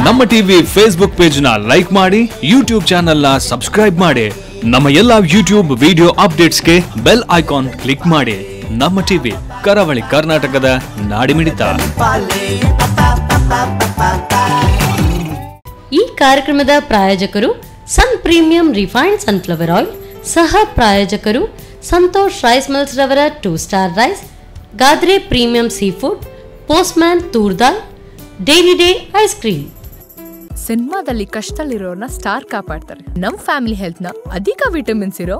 ನಮ್ಮ TV Facebook page ನ like ಮಾಡಿ, ಯೂಟ್ಯೂಬ್ ಚಾನೆಲ್ ನ ಸಬ್ಸ್ಕ್ರೈಬ್ ಮಾಡಿ, ನಮ್ಮ ಎಲ್ಲಾ ಯೂಟ್ಯೂಬ್ ವಿಡಿಯೋ ಅಪ್ಡೇಟ್ಸ್ಗೆ ಬೆಲ್ ಐಕಾನ್ ಕ್ಲಿಕ್ ಮಾಡಿ. ನಮ್ಮ ಟಿವಿ ಕರಾವಳಿ ಕರ್ನಾಟಕದ ನಾಡಿಮಿಡಿತ. ಈ ಕಾರ್ಯಕ್ರಮದ ಪ್ರಾಯೋಜಕರು sun premium refined sunflower oil, ಸಹ ಪ್ರಾಯೋಜಕರು ಸಂತೋಷ್ ರೈಸ್ ಮಿಲ್ಸ್ ರವರ 2 star rice, Gadre premium sea food, postman toor dal, dairy day ice cream. ಸಿನಿಮಾದಲ್ಲಿ ಕಷ್ಟದಲ್ಲಿರೋರ್ನ ಸ್ಟಾರ್ ಕಾಪಾಡ್ತಾರೆ. ನಮ್ ಫ್ಯಾಮಿಲಿ ಹೆಲ್ತ್ ನ ಅಧಿಕ ವಿಟಮಿನ್ಸ್ ಇರೋ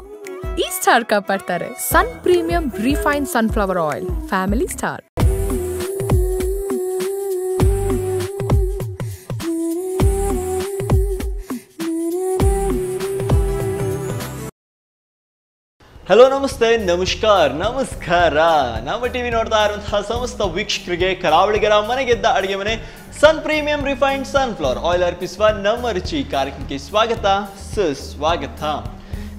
ಈ ಸ್ಟಾರ್ ಕಾಪಾಡ್ತಾರೆ. Sun premium refined sunflower oil, family star. Hello, ನಮಸ್ತೆ, ನಮಸ್ಕಾರ. ನಮ್ಮ ಟಿವಿ ನೋಡ್ತಾ ಇರುವಂತಹ ಸಮಸ್ತ ವೀಕ್ಷಕರಿಗೆ ಕರಾವಳಿಗರ ಮನೆಗೆದ್ದ ಅಡುಗೆ ಮನೆ ಸನ್ ಪ್ರೀಮಿಯಂ ರಿಫೈನ್ಡ್ ಸನ್ಫ್ಲವರ್ ಆಯಿಲ್ ಅರ್ಪಿಸುವ ನಮ್ಮ ರುಚಿ ಕಾರ್ಯಕ್ರಮಕ್ಕೆ ಸ್ವಾಗತ, ಸುಸ್ವಾಗತ.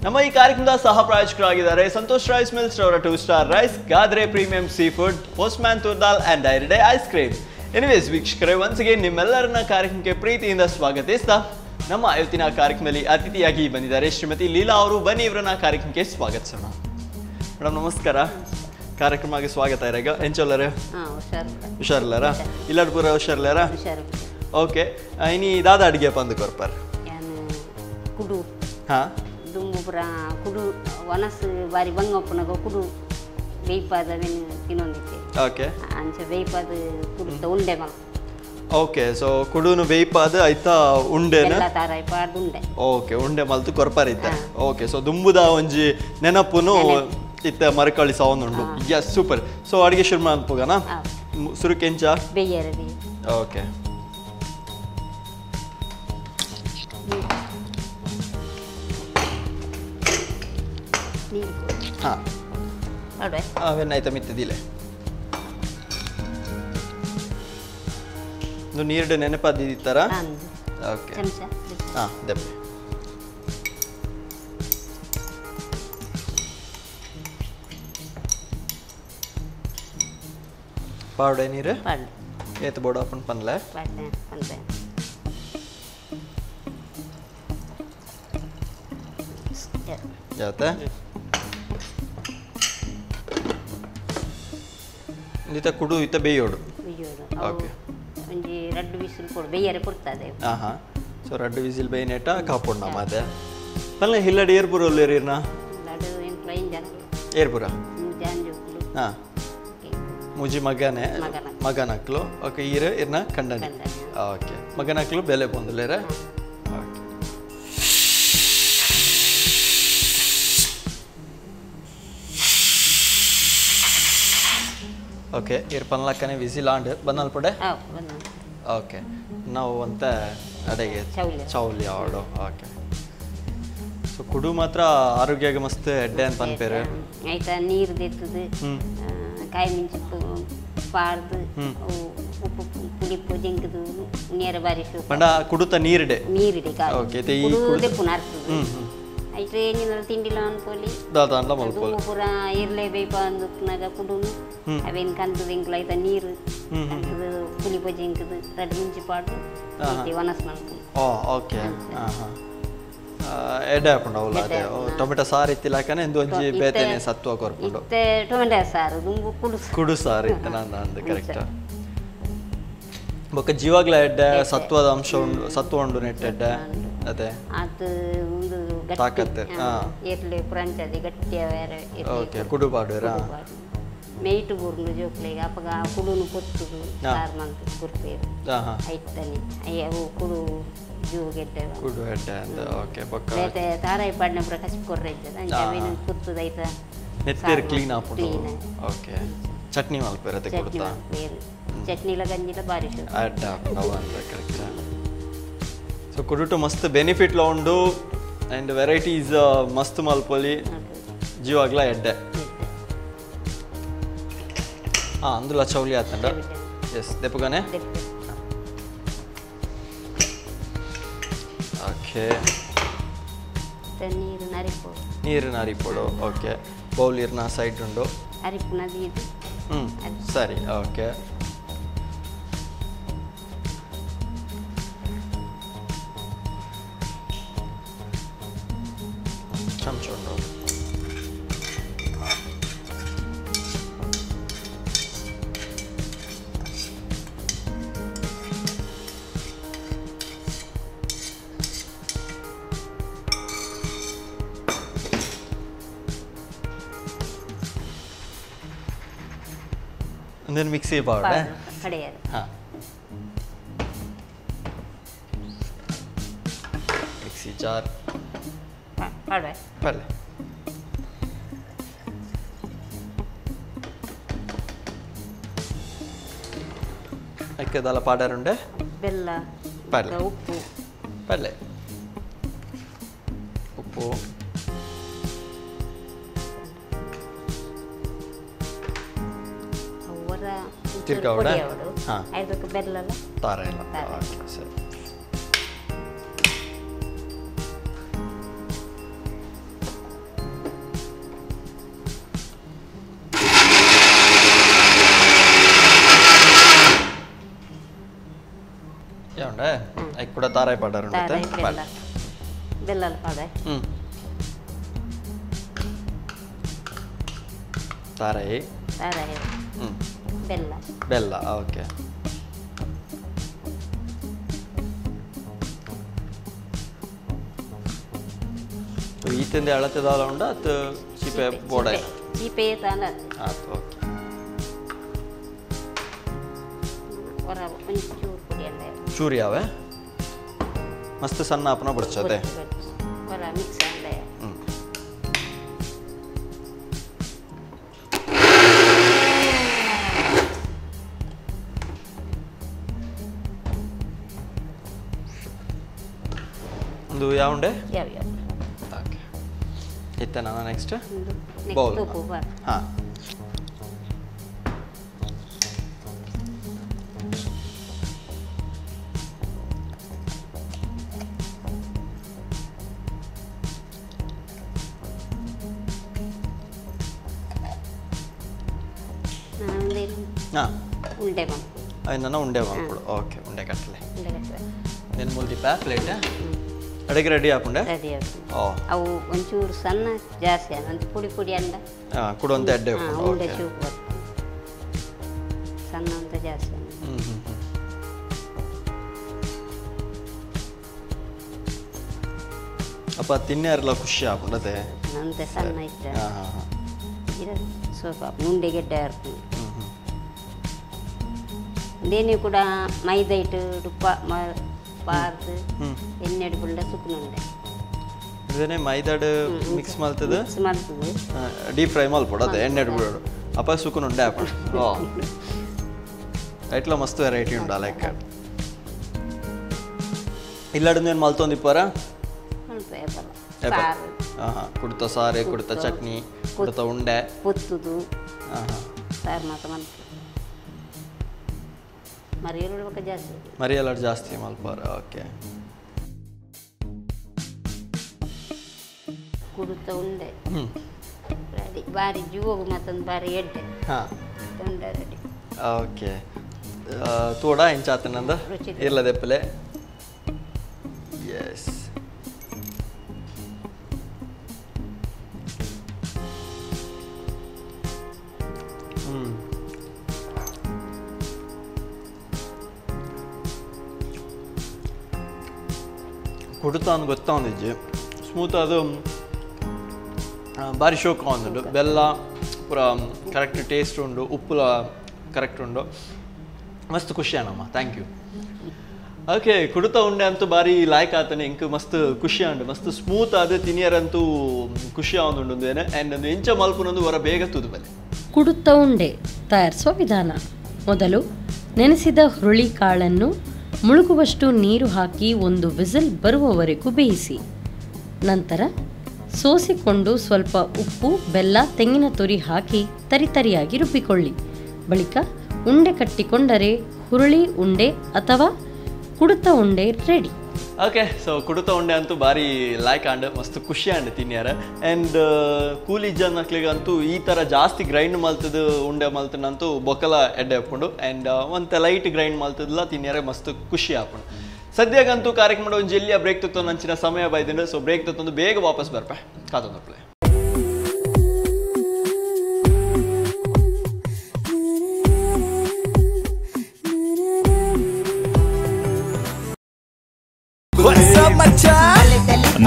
ನಮ್ಮ ಈ ಕಾರ್ಯಕ್ರಮದ ಸಹ ಪ್ರಾಯೋಜಕರಾಗಿದ್ದಾರೆ ಸಂತೋಷ್ ರೈಸ್ ಮಿಲ್ಸ್ ರವರ 2 star rice, Gadre premium sea food, postman toor dal and dairy day ice cream. Anyways ವೀಕ್ಷಕರೇ, ಒನ್ಸ್ಗೆ ನಿಮ್ಮೆಲ್ಲರನ್ನ ಕಾರ್ಯಕ್ರಮಕ್ಕೆ ಪ್ರೀತಿಯಿಂದ ಸ್ವಾಗತಿಸ್ತಾ ನಮ್ಮ ಇವತ್ತಿನ ಕಾರ್ಯಕ್ರಮದಲ್ಲಿ ಅತಿಥಿಯಾಗಿ ಬಂದಿದ್ದಾರೆ ಶ್ರೀಮತಿ ಲೀಲಾ ಅವರು. ಬನ್ನಿ ಇವರನ್ನ ಕಾರ್ಯಕ್ರಮಕ್ಕೆ ಸ್ವಾಗತಿಸೋಣ. ಮೇಡಮ್ ನಮಸ್ಕಾರ, ಕಾರ್ಯಕ್ರಮಕ್ಕೆ ಸ್ವಾಗತ. ಇರಾಗ ಎಂಚೋಲ್ಲರ ಹುಷಾರಿಲ್ಲಾರ? ಇಲ್ಲಾಡ್ ಪೂರ ಹುಷಾರಿಲ್ಲಾರ? ಓಕೆ. ಇನಿ ದಾದ ಅಡಿಗೆ ಪಂದು ಕೊರ್ಪಾರ ಕುಡು ಹಾ ದುಂಬುಪುರ ಕುಡು ವನಸ್ ಬಾರಿ ಬಂಗಪ್ಪನಗ ಕುಡು ಬೇಯ್ಪಾದ ತಿನ್ನೊಂದಿತ್ತೆ. ಓಕೆ. ಅಂಚೆ ಬೇಯ್ಪಾದ ಕುಡುತ್ತ ಉಂಡೆ ಮಗ. ಓಕೆ. ಸೊ ಕುಡುನು ಬೇಯ್ಪಾದ ಐತಾ ಉಂಡೆನ ಉಂಡೆ. ಓಕೆ, ಉಂಡೆ ಮಲ್ತು ಕೊರ್ಪಾರ ಇತ್ತ. ಓಕೆ. ಸೊ ದುಂಬುದ ಒಂಜಿ ನೆನಪುನು ಇತ್ತ ಮರಕಳಿ ಸಾವೊಂದುಂಡು. Yes, super. ಸೊ ಅಡಿಗೆ ಶುರು ಮಾಡ್ಬೋಗನ? ಸುರು ಕೆಂಚ ಬೇಯರೆ. ಓಕೆ. ಹಾ ಅವೆನ್ನಾಯ್ತಾ ಮಿತ್ತದಿಲ್ಲ ನೀರು ನೆನಪದಿತ್ತಾರ? ಓಕೆ. ಹಾಂ, ದೆಪ್ಪೆ. ಪಾವಡೆ ನೀರು ಏತ್ ಬೋಡ ಅಪ್ಪನ ಪನ್ಲೆ ಯಾವತ್ತ ಇತ್ತ ಕುಡು ಇತ್ತ ಬೇಯೋಡು. ಓಕೆ. ಒಂಜಿ 2 ವಿಸಿಲ್ ಕೊಡು ಬೇಯರೆ ಕೊಡ್ತದೆ. ಹಾಂ. ಸೊ 2 ವಿಸಿಲ್ ಬೇಯ್ನೆಟ ಕಾಪುಣ್ಣ ಮಾತೆ ಪಲ್ಲೆ ಹಿಲ್ಲಡಿ ಏರ್ಪುರ ಒಲ್ಲೇರಿರ್ನ ಏರ್ಪುರ. ಹಾಂ, ಮುಜಿ ಮಗನೇ ಮಗನಕ್ಲು. ಓಕೆ. ಈರು ಇರ್ನ ಕಂಡನೆ. ಓಕೆ. ಮಗನಕ್ಲು ಬೆಲೆ ಬಂದುಲೇರ. ಓಕೆ. ಓಕೆ. ಇರ್ ಪನ್ಲಕ್ಕನೆ ವಿಸಿಲ್ ಆಂಡ್ ಬಂದಲ್ಪಡೆ. ಓಕೆ. ನಾವು ಅಂತ ಅಡೆಗೆ ಚೌಲಿ ಆಡು. ಓಕೆ. ಸೊ ಕುಡು ಮಾತ್ರ ಆರೋಗ್ಯಗೆ ಮಸ್ತ್ ಎಡ್ಡೆ ಅಂತ ಅನ್ಪೇರು ಆಯ್ತಾ. ನೀರು ತೆತ್ತದು ಕಾಯಿ ಮಿಂಚು ಪಾರ್ದು ಉಪ್ಪು ಪುಡಿಪ್ಪು ಜಂಕದು ನೇರ ಬಾರಿ ಪಂಡ ಕುಡುತ್ತ ನೀರಿಡೆ ಓಕೆ. ಕುಡುದೆ ಪುನರ್ತದು ಐತೆ ಏನಿಲ್ಲ ತಿಂಡಿಲ್ಲ ಅನ್ಕೋಲಿ ದಾದಾಂಡ್ಲ ಮಲ್ಕೋಲಿ ಪೂರ ಇರ್ಲೇ ಬೇಯ್ಪ ಅಂದುನಾಗ ಕುಡುನು ಅವೇನು ಕಂತದ ಇಂಕ್ಲ ಆಯ್ತಾ ನೀರು ಕಂತದು ಪುಳಿಪ ಜಂಕದು 2 ಮಿಂಚಿ ಪಾಡು ವನಸ್ ಮಾಡ್ಕೊಂಡು. ಓಕೆ. ಎಡೆ ಹಾಕೊಂಡವಲ್ಲ ಅದೇ ಟೊಮೆಟೊ ಸಾರು ಇತ್ತಿಲಾಕನೆ ಎಂದು ಒಂಜಿ ಬೇತೆನೆ ಸತ್ವ ಕೊರ್ಕೊಂಡು ಟೊಮೆಟೊ ಸಾರು ದುಂಬು ಕುಡು ಸಾರು ಇತ್ತು ನಂದು ಕರೆಕ್ಟ್. ಬೊಕ್ಕ ಜೀವಾಗ್ಲ ಎಡ್ಡೆ ಸತ್ವದ ಅಂಶ ಉಂಡು, ಸತ್ವ ಉಂಡು ನೆಟ್ಟೆಡ್ಡೆ ಅದೇ ಅದು ಒಂದು ತಾಕತ್ತೆ. ಏರ್ಲೆ ಪುರಂಚದಿ ಗಟ್ಟಿಯ ಬೇರೆ. ಓಕೆ. ಕುಡುಬಾಡುರ ಮೇಯ್ಟು ಬುರ್ನು ಜೋಕ್ಲೆಗೆ ಅಪ್ಪಗ ಕುಡುನು ಕೊತ್ತುದು ಸಾರು ಮಂತ್ ಕುರ್ಪೇರು ಐತಾನೆ ಅವು ಕುಡು ಜೂ ಗೆಡ್ಡೆ ಕುಡು ಎಡ್ಡೆ ಅಂತ. ಓಕೆ. ಬೊಕ್ಕ ಬೇತೆ ತಾರಾಯಿ ಪಾಡ್ನ ಪುರ ಕಸಿ ಕೊರ್ರೆ ಇದ್ದದ ಅಂಚ ಅವೇನು ಕುತ್ತುದು ಐತ ನೆತ್ತೇರು ಕ್ಲೀನ್ ಆಪುಂಡು. ಓಕೆ. ಚಟ್ನಿ ಮಲ್ಪೇರತೆ ಕೊಡ್ತಾ ಚಟ್ನಿಲ ಗಂಜಿಲ ಬಾರಿ ಅಡ್ಡ ಹಾಕೊಂಡವ ಅಂತ ಕರೆಕ್ಟ್. ಸೊ ಕುಡುಟು ಮಸ್ತ್ ಬೆನಿಫಿಟ್ಲ ಉಂಡು ಆ್ಯಂಡ್ ವೆರೈಟೀಸ್ ಮಸ್ತ್ ಮಲ್ಪೊಲಿ ಜೀವಾಗ್ಲ ಎಡ್ಡೆ. ಹಾಂ, ಅಂದುಲ ಚೌಲಿ ಆತಂಡ. ಎಸ್, ದೆಪ್ಪಗನೆ. ಓಕೆ. ನೀರಿನ ಅರಿಪೊಡು. ಓಕೆ. ಬೌಲ್ ಇರ್ನ ಸೈಡ್ ಉಂಡು ಅರಿಪುನದಿ ಸರಿ. ಓಕೆ. ಚಮಚ ಉಂಡು then mixie powder ಕಡೆಯದು mixie jar ಪಲ್ಲೆ ಅಕ್ಕದಲ್ಲ ಪೌಡರ್ ಉಂಡೆ ಬೆಲ್ಲ ಪಲ್ಲೆ ಉಪ್ಪು ಪಲ್ಲೆ ಉಪ್ಪು ತಿರ್ಗಾ ಅವಡ ಅದಕ್ಕೆ ಬೆಲ್ಲ ತಾರ ಇಲ್ಲ ಸರಿ ಯಾವಂಡೆ ಐಕ್ ಕೂಡ ತಾರಾಯಿ ಪೌಡರ್ ಉಂಟೆ ಬೆಲ್ಲ ಪೌಡರ್ ತಾರಾಯಿ ಬೆಲ್ಲ ಬೆಲ್ಲ ಓಕೆ ಈತಿಂದ ಎಳತದಾಲ ಉಂಡ ಅದು ಚೀಪೆ ಬೋಡ ಚೀಪೆ ತಾನ ಆಯ್ತು ಓಕೆ ಹೊರ ಒಂಚೂರು ಪುಡಿ ಎಲ್ಲ ಚೂರಿ ಯಾವೆ ಮಸ್ತ್ ಸಣ್ಣ ಅಪ್ಪನ ಬಿಡ್ಸದೆ ಹೊರ ಮಿಕ್ಸ್ ಅಂದೆ ಒಂದು ಯಾವಂಡೆ ಯಾವ ಓಕೆ ಇತ್ತ ನಾನು ನೆಕ್ಸ್ಟ್ ಬೌಲ್ ಹಾಂ ಹಾಂ ಉಂಡೆ ಮಾಡ್ಕೊಂಡು ಅದನ್ನ ಉಂಡೆ ಮಾಡ್ಕೊಡು ಓಕೆ ಉಂಡೆ ಕಟ್ಟಲೆ ಉಂಡೆ ಕಟ್ಟುವ ನಿನ್ನ ಮುಲ್ದಿಪ್ಪ ಪ್ಲೇಟ್ ಅಡುಗೆ ರೆಡಿ ಹಾಕೊಂಡೆ ರೆಡಿ ಓ ಅವು ಒಂಚೂರು ಸಣ್ಣ ಜಾಸ್ತಿ ಒಂದು ಪುಡಿ ಪುಡಿ ಅಂಡ ಹಾಂ ಕೊಡುವಂತೆ ಅಡ್ಡೆ ಉಂಡೆ ಚೂಪ್ ಸಣ್ಣ ಅಂತ ಜಾಸ್ತಿ ಅಪ್ಪ ತಿನ್ಯಾರೆಲ್ಲ ಖುಷಿ ಹಾಕೊಂಡತೆ ನಂತೆ ಸಣ್ಣ ಇತ್ತು ಹಾಂ ಹಾಂ ಹಾಂ ಇರೋದು ಸ್ವಲ್ಪ ಉಂಡೆ ಗೆಡ್ಡೆ ಹಾರ್ಕೊಂಡು ದೇನಿ ಕೂಡ ಮೈದಾ ಇಟ್ಟು ಡುಪ್ಪ ಪಾರ್ದು ಎಣ್ಣೆಡು ಬುಳ್ಳ ಸುಕ್ಕನುಂಡೆ ಇದೇನೆ ಮೈದಾಡ್ ಮಿಕ್ಸ್ ಮಾಡ್ತದೆ ಮಿಕ್ಸ್ ಮಾಡ್ತದೆ ಡೀಪ್ ಫ್ರೈ ಮಲ್ಪಡೋದು ಎಣ್ಣೆಡು ಬಿಡೋಡು ಅಪ್ಪ ಸುಕ್ಕನುಂಡೆ ಹಾಕೊಂಡು ಓ ಐಟ್ಲ ಮಸ್ತ್ ವೆರೈಟಿ ಉಂಡ ಲೈಕ್ ಇಲ್ಲಡನೇನು ಮಲ್ತೊಂದಿಪ್ಪಾರ ಸಾರು ಹಾಂ ಹಾಂ ಕುಡ್ತ ಸಾರೆ ಕುಡ್ತ ಚಟ್ನಿ ಕುಡ್ತ ಉಂಡೆ ಪುತ್ತುದು ಹಾಂ ಹಾಂ ಸಾರು ಮಾತ್ರ ಮಾಡ್ತೀವಿ ಮರಿಯಲ್ಬೇಕು ಜಾಸ್ತಿ ಮರಿಯಲ್ಲ ಜಾಸ್ತಿ ಮಲ್ಪಾರ ಓಕೆ ಕುಡುತ್ತ ಉಂಡೆ ರೆಡಿ ಬಾರಿ ಜೂಗು ಮತ್ತೊಂದು ಬಾರಿ ಎಡ್ಡೆ ಹಾಂ ಉಂಡೆ ರೆಡಿ ಓಕೆ ತೋಡ ಹೆಂಚಾತನಂದ ಇರ್ಲದೆಪ್ಪಲೆ ಎಸ್ ಕುಡ್ತಾ ಅಂದ್ ಗೊತ್ತಾಂದಿಜ್ಜಿ ಸ್ಮೂತ್ ಅದು ಭಾರಿ ಶೋಕ ಅಂದುಂಡು ಬೆಲ್ಲ ಪೂರ ಕರೆಕ್ಟ್ ಟೇಸ್ಟ್ ಉಂಡು ಉಪ್ಪುಲ ಕರೆಕ್ಟ್ ಉಂಡು ಮಸ್ತ್ ಖುಷಿ ಅಣ್ಣಮ್ಮ ಥ್ಯಾಂಕ್ ಯು ಓಕೆ ಕುಡ್ತಾ ಉಂಡೆ ಅಂತೂ ಭಾರಿ ಲಾಯ್ಕ್ ಆತನೆ ಇಂಕ್ ಮಸ್ತ್ ಖುಷಿ ಅಂಡು ಮಸ್ತ್ ಸ್ಮೂತ್ ಆದ ತಿನಿಯರಂತೂ ಖುಷಿ ಆವೊಂದುಂಡು ಏನೇ ಆ್ಯಂಡ್ ಒಂದು ಇಂಚ ಮಲ್ಪುನೊಂದು ಹೊರ ಬೇಗ ತುದು ಬಲೆ ಕುಡುತ್ತ ಉಂಡೆ ತಯಾರಿಸುವ ವಿಧಾನ. ಮೊದಲು ನೆನೆಸಿದ ಹುರುಳಿ ಕಾಳನ್ನು ಮುಳುಗುವಷ್ಟು ನೀರು ಹಾಕಿ ಒಂದು ವಿಸಿಲ್ ಬರುವವರೆಗೂ ಬೇಯಿಸಿ. ನಂತರ ಸೋಸಿಕೊಂಡು ಸ್ವಲ್ಪ ಉಪ್ಪು, ಬೆಲ್ಲ, ತೆಂಗಿನ ತುರಿ ಹಾಕಿ ತರಿತರಿಯಾಗಿ ರುಬ್ಬಿಕೊಳ್ಳಿ. ಬಳಿಕ ಉಂಡೆ ಕಟ್ಟಿಕೊಂಡರೆ ಹುರುಳಿ ಉಂಡೆ ಅಥವಾ ಕುಡುತ ಉಂಡೆ ರೆಡಿ. ಓಕೆ ಸೊ ಕುಡುತ ಉಂಡೆ ಅಂತೂ ಭಾರಿ ಲೈಕ್ ಆಂಡ್ ಮಸ್ತ್ ಖುಷಿ ಆಂಡ್ ತಿನ್ಯಾರ ಆ್ಯಂಡ್ ಕೂಲಿ ಜನಕ್ಲಿಗಂತೂ ಈ ಥರ ಜಾಸ್ತಿ ಗ್ರೈಂಡ್ ಮಲ್ತದ ಉಂಡೆ ಮಲ್ತನಂತೂ ಬೊಕ್ಕಲ ಎಡ್ಡೆ ಹಾಕೊಂಡು ಆ್ಯಂಡ್ ಒಂದು ಲೈಟ್ ಗ್ರೈಂಡ್ ಮಲ್ತದಲ್ಲ ತಿನ್ಯಾರ ಮಸ್ತ್ ಖುಷಿ ಹಾಕೊಂಡು. ಸದ್ಯಗಂತೂ ಕಾರ್ಯಕ್ರಮ ಒಂದು ಜಿಲ್ಲೆಯ ಬ್ರೇಕ್ ತತ್ತು ನಂಚಿನ ಸಮಯ ಬೈದಿನ ಸೊ ಬ್ರೇಕ್ ತತ್ತೊಂದು ಬೇಗ ವಾಪಸ್ ಬರ್ಪೆ ಕಾದೊಂದಪ್ಲೆ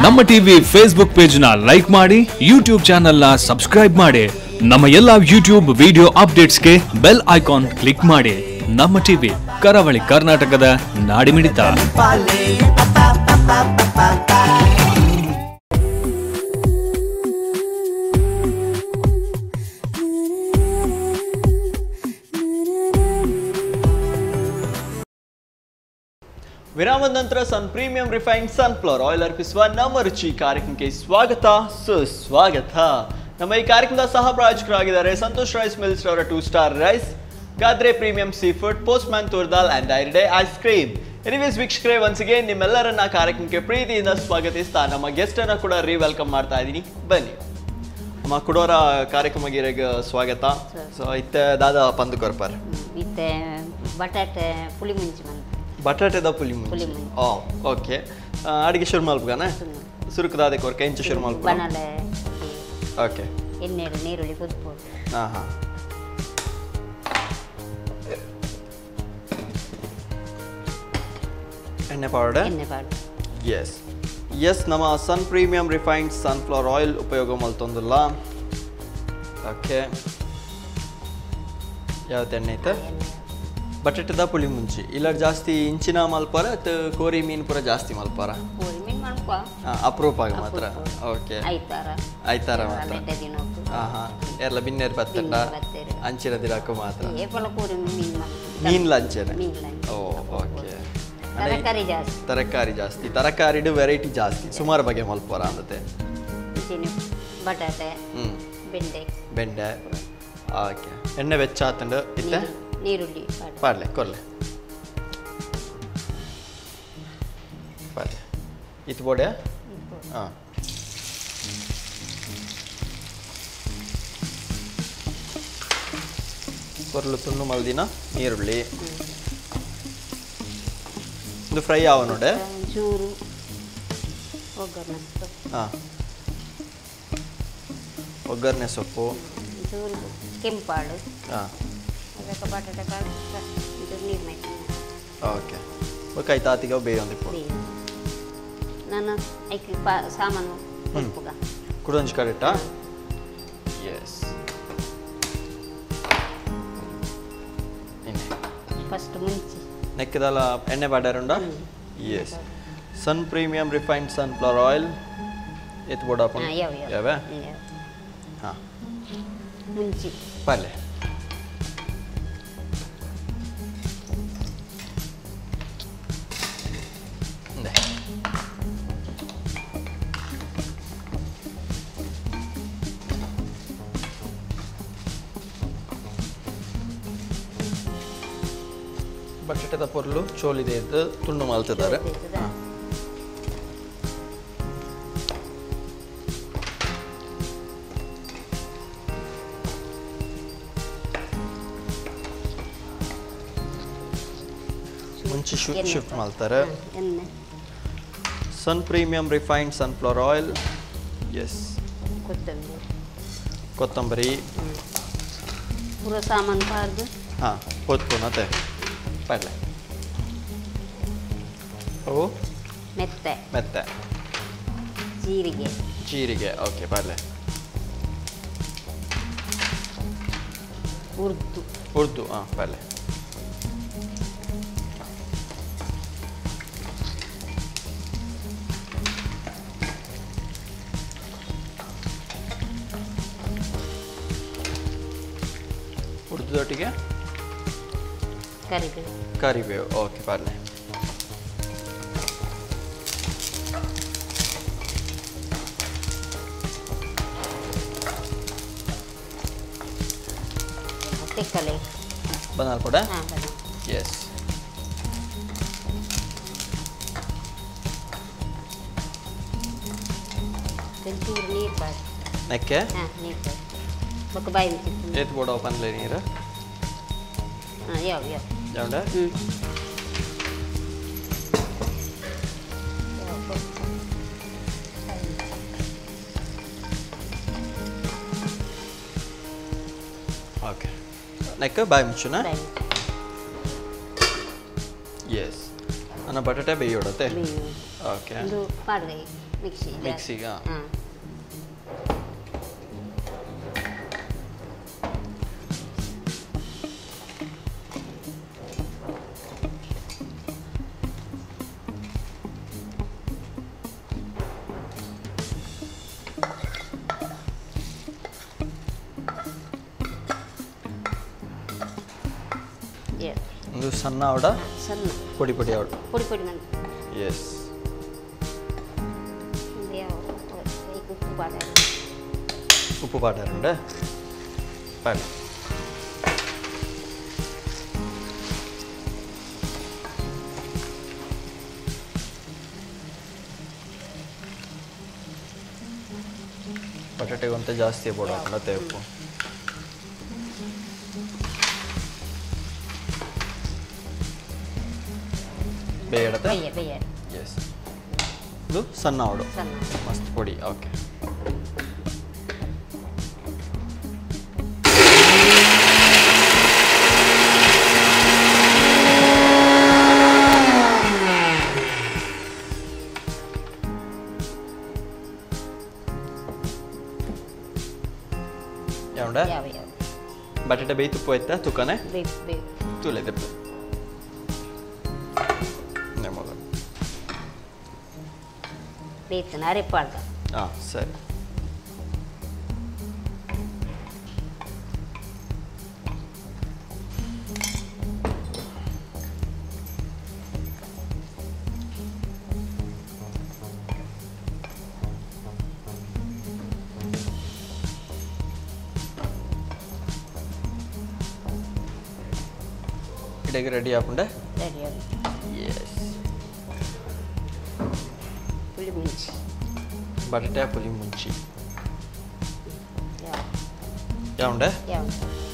ನಮ್ಮ ಟಿವಿ ಫೇಸ್ಬುಕ್ ಪೇಜ್ ನ ಲೈಕ್ ಮಾಡಿ ಯೂಟ್ಯೂಬ್ ಚಾನೆಲ್ ನ ಸಬ್ಸ್ಕ್ರೈಬ್ ಮಾಡಿ ನಮ್ಮ ಎಲ್ಲಾ ಯೂಟ್ಯೂಬ್ ವಿಡಿಯೋ ಅಪ್ಡೇಟ್ಸ್ಗೆ ಬೆಲ್ ಐಕಾನ್ ಕ್ಲಿಕ್ ಮಾಡಿ ನಮ್ಮ ಟಿವಿ ಕರಾವಳಿ ಕರ್ನಾಟಕದ ನಾಡಿಮಿಡಿತ. ವಿರಾಮದ ನಂತರ sun premium refined sunflower oil ಅರ್ಪಿಸುವ ನಮ್ಮ ರುಚಿ ಕಾರ್ಯಕ್ರಮಕ್ಕೆ ಸ್ವಾಗತ ಸುಸ್ವಾಗತ. ನಮ್ಮ ಈ ಕಾರ್ಯಕ್ರಮದ ಸಹ ಪ್ರಾಯೋಜಕರಾಗಿದ್ದಾರೆ ಸಂತೋಷ್ ರೈಸ್ ಮಿಲ್ಸ್ ಅವರ 2 star rice, Gadre premium sea food, postman toor dal and dairy day ice cream. Anyways ವೀಕ್ಷಕರೇ, ಒನ್ಸ್ ಅಗೇನ್ ನಿಮ್ಮೆಲ್ಲರನ್ನ ಕಾರ್ಯಕ್ರಮಕ್ಕೆ ಪ್ರೀತಿಯಿಂದ ಸ್ವಾಗತಿಸ್ತಾ ನಮ್ಮ ಗೆಸ್ಟ್ ಅನ್ನ ಕೂಡ ವೆಲ್ಕಮ್ ಮಾಡ್ತಾ ಇದ್ದೀನಿ. ಬನ್ನಿ ನಮ್ಮ ಕುಡೋರ ಕಾರ್ಯಕ್ರಮಕ್ಕೆ ಸ್ವಾಗತ. ಸೊ ಇತ್ತೆ ದಾದಾ ಪಂದು ಕೊರ್ಪಾರ ಇತ್ತೆ ಬಟಾಟೆ ಪುಳಿ ಮುಂಚಿ ಬಟಾಟೆದ ಪುಲಿ ಮುಂಚಿ. ಓಕೆ, ಅಡಿಗೆ ಶುರು ಮಲ್ಪಗಾನ ಸುರುಕದಾದೆ ಕೊರ್ಕ ಇಂಚು ಶುರು ಮಲ್ಪ ಬನಾಲೆ ಓಕೆ ಎಣ್ಣೆ ನೀರುಳ್ಳಿ ಕುದಿಸ್ಬೋದು. ಹಾಂ ಹಾಂ ಎಣ್ಣೆ ಪೌಡರ್ ಎಣ್ಣೆ ಪಾಡು ಎಸ್ ನಮ್ಮ ಸನ್ ಪ್ರೀಮಿಯಂ ರಿಫೈನ್ಡ್ ಸನ್ಫ್ಲವರ್ ಆಯಿಲ್ ಉಪಯೋಗ ಮಲ್ತೊಂದಿಲ್ಲ. ಓಕೆ, ಯಾವತ್ತು ಎಣ್ಣೆ ಐತೆ? ಬಟಾಟೆದ ಪುಳಿ ಮುಂಚಿ ಇಲ್ಲ ಜಾಸ್ತಿ ಇಂಚಿನ ಮಲ್ಪಾರ ಕೋರಿ ಮೀನು ಪೂರ ಜಾಸ್ತಿ ಮಲ್ಪಾರ? ಕೋರಿ ಮೀನು ಮಾಡ್ಕೊ ಅಪರೂಪಾಗ ಮಾತ್ರ. ಓಕೆ, ಐತಾರ ಮಾತ್ರ. ಹಾಂ ಹಾಂ ಎಲ್ಲ ಬಿನ್ನೇರು ಬತ್ತಂಡ ಅಂಚಿನ ದಿನಕ್ಕೂ ಮಾತ್ರ ಮೀನ್ಲ ಅಂಚೆನೆ. ಓ ಓಕೆ, ತರಕಾರಿ ಜಾಸ್ತಿ ತರಕಾರಿಡು ವೆರೈಟಿ ಜಾಸ್ತಿ ಸುಮಾರು ಬಗೆ ಮಲ್ಪಾರ ಅಂದತೆ. ಬಟಾಟೆ ಬೆಂಡೆ ಓಕೆ. ಎಣ್ಣೆ ವೆಚ್ಚ ಆತಂಡು ಇತ್ತೆ ನೀರುಳ್ಳಿ ಪಾಡ್ಲೆ ಕೊರ್ಲೆ ಪಾಡ್ಲೆ ಇತ್ತು ಬೋಡೆ. ಹಾಂ, ಕೊರ್ಲು ತುಂಡು ಮಲ್ದಿನ ನೀರುಳ್ಳಿ ಇದು ಫ್ರೈ ಆವ ನೋಡೆ ಚೂರು ಒಗ್ಗರಣೆ. ಹಾಂ, ಒಗ್ಗರಣೆ ಸೊಪ್ಪು, ಚೂರು ಕೆಂಪಾಳು, ಹಾಂ ಅದಕ್ಕೆ ಬಟಾಟೆ ಕಾಳು ಇದು ನೀರು ಹಾಕಿ. ಓಕೆ, ಬೇಕಾಯ್ತು ಆತಿಗೆ ಬೇಯೊಂದಿಪ್ಪು ನಾನು ಐಕಿ ಸಾಮಾನು ಉಪ್ಪುಗ ಕುಡೊಂಜಿ ಕರೆಕ್ಟಾ? ಎಸ್, ಫಸ್ಟ್ ಮುಂಚೆ ನೆಕ್ಕಿದಲ್ಲ ಎಣ್ಣೆ ಬಾಡಾರುಂಡ. ಎಸ್, ಸನ್ ಪ್ರೀಮಿಯಂ ರಿಫೈನ್ಡ್ ಸನ್ಫ್ಲವರ್ ಆಯಿಲ್ ಎತ್ತು ಬೋಡಪ್ಪ ಯಾವೆ? ಹಾಂ, ಮುಂಚೆ ಪಲ್ಲೆ ಬಟಾಟೆದ ಪೊರ್ಲು ಚೋಲಿದೆ ಅಂತ ತುಂಡು ಮಲ್ತಿದ್ದಾರೆ. ಮುಂಚೆ ಶಿಫ್ಟ್ ಮಾಡ್ತಾರೆ. Sun premium refined sunflower oil. Yes, ಕೊತ್ತಂಬರಿ ಪೂರ ಸಾಮಾನು ಪಾರ್ದು. ಹಾಂ, ಹೊತ್ತು ಮತ್ತೆ ಪಲ್ಲೆ ಅವು ಮೆತ್ತೆ ಜೀರಿಗೆ ಓಕೆ ಪಲ್ಲೆ ಉರ್ದು ಹಾಂ ಪಲ್ಲೆ ಉರ್ದುದೊಟ್ಟಿಗೆ ಕರಿಬೇವು ಓಕೆ ಪಲ್ಲೆ बनाल पड़ा यस ನೀರು ಬಾಯಿ ನೆಕ್ಕೆ ನೀರು ಬೊಕ್ಕ ಬಾಯಿ ಏತ್ ಬೋಡ ಓಪನ್ ಲೇ ನೀರು ಯಾವ ಯಾವ ಯಾವಂಡ ನೆಕ್ಕ ಬಾಯಿ ಮುಚ್ಚುನ ಎಸ್ ಅನ್ನ ಬಟಾಟೆ ಬೇಯೋಡತ್ತೆ ಓಕೆ ಇದು ಪಾಡ್ರೆ ಮಿಕ್ಸಿಗ ಒಂದು ಸಣ್ಣ ಆವಡ ಸಣ್ಣ പൊടി പൊടി ആവട്ടെ പൊടി പൊടി മതി യെസ് ഉപ്പ് പാടാറുണ്ട് പാടാം ಬಟಾಟೆಗೆ ಅಂತ ಜಾಸ್ತಿ ಬೋಡಾಕತ್ತೆ ಉಪ್ಪು ಬೇಯಡತ್ತೆ ಎಸ್ ಇದು ಸಣ್ಣ ಆವಡು ಮಸ್ತ್ ಪೊಡಿ ಓಕೆ ಯಾವಂಡ ಬಟಾಟೆ ಬೇಯಿ ತುಪ್ಪ ಆಯ್ತಾ ತುಕ್ಕನೆ ತುಲೆ ದೆಪ್ಪು ಬೇಯಿಸ್ತಾನೆ ಅರೆಪಾಡ್ಗ ಹಾಂ ಸರಿ ಇಡಗೆ ರೆಡಿ ಆಪುಂಡೆ ರೆಡಿ ಆಗಿ ಎಸ್ ಪುಳಿ ಮುಂಚಿ ಬಟಾಟೆ ಪುಳಿ ಮುಂಚಿ ಯಾವಂಡೆ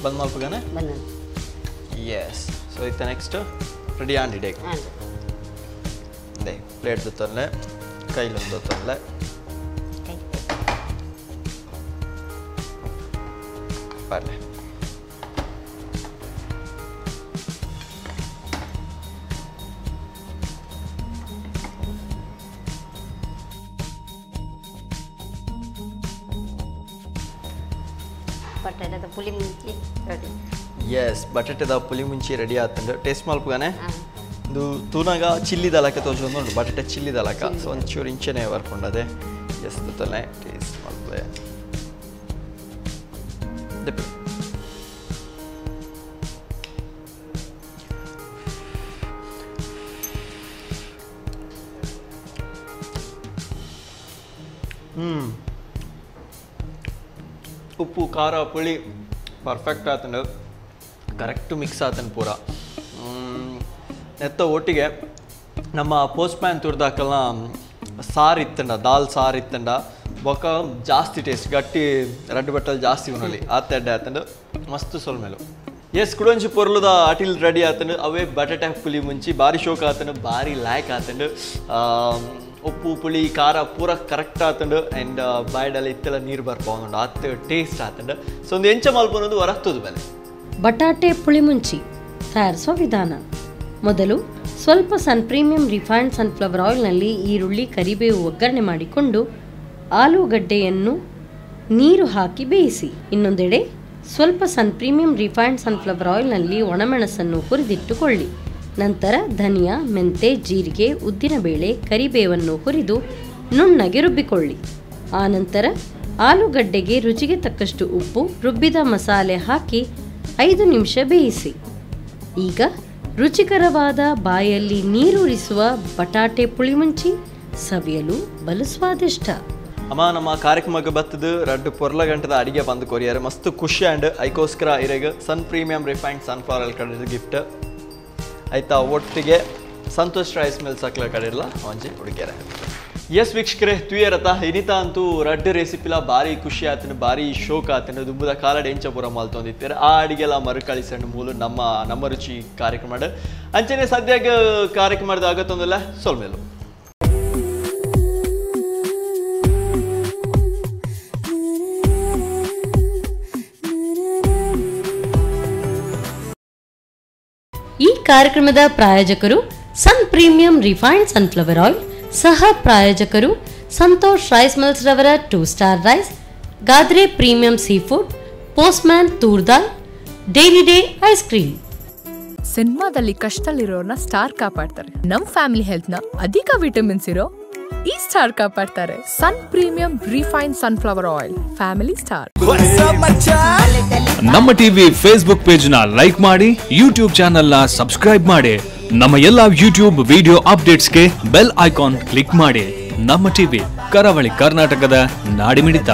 ಬಂದ್ ಮಲ್ಪಗಾನೆ ಬಂದ ಎಸ್ ಸೊ ಇತ್ತ ನೆಕ್ಸ್ಟ್ ರೆಡಿ ಆಂಡಿಡೆ ಪ್ಲೇಟ್ ದೊತ್ತಲ್ಲೇ ಕೈಲೊಂದು ದೊತ್ತಲ್ಲೇ ಬರಲೆ ಬಟಾಟದ ಪುಳಿ ಮುಂಚಿ ರೆಡಿ ಎಸ್ ಬಟಾಟೆದ ಪುಳಿ ಮುಂಚಿ ರೆಡಿ ಆತಂಡು ಟೇಸ್ಟ್ ಮಲ್ಪಗಾನೆ ಇದು ತೂನಾಗ ಚಿಲ್ಲಿ ದಲಕ ತೋಜೊಂದು ಬಟಾಟೆ ಚಿಲ್ಲಿ ದಲಕ ಸೊ ಒಂಚೂರು ಇಂಚೆನೆ ಬರ್ಕೊಂಡದೆ ಎಸ್ ತಲೆ ಟೇಸ್ಟ್ ಮಲ್ಪೆ ಉಪ್ಪು ಖಾರ ಪುಳಿ ಪರ್ಫೆಕ್ಟ್ ಆತಂಡು ಕರೆಕ್ಟ್ ಮಿಕ್ಸ್ ಆತಂಡು ಪೂರ ನೆತ್ತ ಒಟ್ಟಿಗೆ ನಮ್ಮ ಪೋಸ್ಟ್ ಮ್ಯಾನ್ ತುರ್ದಾಕಲ್ನ ಸಾರು ಇತ್ತಂಡ ದಾಲ್ ಸಾರು ಇತ್ತಂಡ ಬೊಕ್ಕ ಜಾಸ್ತಿ ಟೇಸ್ಟ್ ಗಟ್ಟಿ ರೆಡ್ ಬಟ್ಟಲ್ ಜಾಸ್ತಿ ಉಣ್ಣಲಿ ಆತಡ್ಡೆ ಆತಂಡು ಮಸ್ತ್ ಸೊಲ್ಮೇಲು ಎಸ್ ಕುಡೊಂಚಿ ಪೊರ್ಲುದ ಅಟಿಲ್ ರೆಡಿ ಆತಂಡು ಅವೇ ಬಟಾಟೆ ಪುಳಿ ಮುಂಚಿ ಭಾರಿ ಶೋಕ ಆತಂಡು ಭಾರಿ ಲಾಯ್ಕ್ ಆತಂಡು ಉಪ್ಪು ಪುಳಿ ಖಾರ ಪೂರ ಕರೆಕ್ಟ್ ಆತಂಡು ಆ್ಯಂಡ್ ಬಾಯ್ಡಲ್ಲಿ ಇತ್ತೆಲ್ಲ ನೀರು ಬರ್ಕೊಂಡು ಆತ ಟೇಸ್ಟ್ ಆತಂಡು ಸೊ ಒಂದು ಎಂಚ ಮಲ್ಪನೊಂದು ಹೊರಗ್ತದ ಬೆಲೆ ಬಟಾಟೆ ಪುಳಿಮುಂಚಿ ತಯಾರಿಸುವ ವಿಧಾನ. ಮೊದಲು ಸ್ವಲ್ಪ ಸನ್ ಪ್ರೀಮಿಯಂ ರಿಫೈನ್ಡ್ ಸನ್ಫ್ಲವರ್ ಆಯಿಲ್ನಲ್ಲಿ ಈರುಳ್ಳಿ ಕರಿಬೇವು ಒಗ್ಗರಣೆ ಮಾಡಿಕೊಂಡು ಆಲೂಗಡ್ಡೆಯನ್ನು ನೀರು ಹಾಕಿ ಬೇಯಿಸಿ. ಇನ್ನೊಂದೆಡೆ ಸ್ವಲ್ಪ ಸನ್ ಪ್ರೀಮಿಯಂ ರಿಫೈನ್ಡ್ ಸನ್ಫ್ಲವರ್ ಆಯಿಲ್ನಲ್ಲಿ ಒಣಮೆಣಸನ್ನು ಹುರಿದಿಟ್ಟುಕೊಳ್ಳಿ. ನಂತರ ಧನಿಯಾ, ಮೆಂತೆ, ಜೀರಿಗೆ, ಉದ್ದಿನಬೇಳೆ, ಕರಿಬೇವನ್ನು ಹುರಿದು ನುಣ್ಣಗೆ ರುಬ್ಬಿಕೊಳ್ಳಿ. ಆನಂತರ ಆಲೂಗಡ್ಡೆಗೆ ರುಚಿಗೆ ತಕ್ಕಷ್ಟು ಉಪ್ಪು, ರುಬ್ಬಿದ ಮಸಾಲೆ ಹಾಕಿ 5 ನಿಮಿಷ ಬೇಯಿಸಿ. ಈಗ ರುಚಿಕರವಾದ ಬಾಯಲ್ಲಿ ನೀರೂರಿಸುವ ಬಟಾಟೆ ಪುಳಿಮುಂಚಿ ಸವಿಯಲು ಬಲು ಸ್ವಾದಿಷ್ಟ. ಅಮ್ಮ ನಮ್ಮ ಕಾರ್ಯಕ್ರಮಕ್ಕೆ ಬತ್ತದು ರಡ್ಡು ಪೊರ್ಲ ಗಂಟದ ಅಡಿಗೆ ಬಂದು ಕೊರಿಯಾರೆ ಮಸ್ತ್ ಖುಷಿ ಆ್ಯಂಡ್ ಐಕೋಸ್ಕರ ಇರೆಗೆ sun premium refined sunflower oil ಕಡೆ ಗಿಫ್ಟ್ ಆಯ್ತಾ. ಒಟ್ಟಿಗೆ ಸಂತೋಷ್ ರೈಸ್ ಮಿಲ್ಸ್ ಹಾಕ್ಲ ಕಡೆ ಇಲ್ಲ ಒಂಜಿ ಹುಡುಗಿಯರೆ. ಎಸ್ ವೀಕ್ಷಕರೇ ತುಯರತ ಇನಿತ ಅಂತೂ ರಡ್ಡು ರೆಸಿಪಿಲ ಭಾರಿ ಖುಷಿ ಆತನು, ಭಾರಿ ಶೋಕ ಆತನು. ದುಂಬುದ ಕಾಲಡ್ ಎಂಚ ಪೂರ ಮಲ್ತೊಂದಿತ್ತಾರೆ ಆ ಅಡಿಗೆಲ್ಲ ಮರುಕಳಿಸಂಡು ಮೂಲ ನಮ್ಮ ರುಚಿ ಕಾರ್ಯಕ್ರಮ ಅಂಚನೆ ಸದ್ಯಾಗ ಕಾರ್ಯಕ್ರಮದ ಆಗತ್ತೊಂದಿಲ್ಲ ಸೊಲ್ಮೇಲು. ಈ ಕಾರ್ಯಕ್ರಮದ ಪ್ರಾಯೋಜಕರು sun premium refined sunflower oil, ಸಹ ಪ್ರಾಯೋಜಕರು ಸಂತೋಷ್ ರೈಸ್ ಮಿಲ್ಸ್ ರವರ 2 star rice, Gadre premium sea food, postman toor dal, dairy day ice cream. ಸಿನಿಮಾದಲ್ಲಿ ಕಷ್ಟದಲ್ಲಿರೋರ್ನ ಸ್ಟಾರ್ ಕಾಪಾಡ್ತಾರೆ. ನಮ್ ಫ್ಯಾಮಿಲಿ ಹೆಲ್ತ್ ನ ಅಧಿಕ ವಿಟಮಿನ್ಸ್ ಇರೋ ಈ ಸ್ಟಾರ್ ಕಾಪಾಡ್ತಾರೆ. Sun premium refine sunflower oil, family star. ನಮ್ಮ ಟಿವಿ ಫೇಸ್ಬುಕ್ ಪೇಜ್ ನ ಲೈಕ್ ಮಾಡಿ, ಯೂಟ್ಯೂಬ್ ಚಾನೆಲ್ ನ ಸಬ್ಸ್ಕ್ರೈಬ್ ಮಾಡಿ. ನಮ್ಮ ಎಲ್ಲಾ ಯೂಟ್ಯೂಬ್ ವಿಡಿಯೋ ಅಪ್ಡೇಟ್ಸ್ಗೆ ಬೆಲ್ ಐಕಾನ್ ಕ್ಲಿಕ್ ಮಾಡಿ. ನಮ್ಮ ಟಿವಿ ಕರಾವಳಿ ಕರ್ನಾಟಕದ ನಾಡಿಮಿಡಿತ.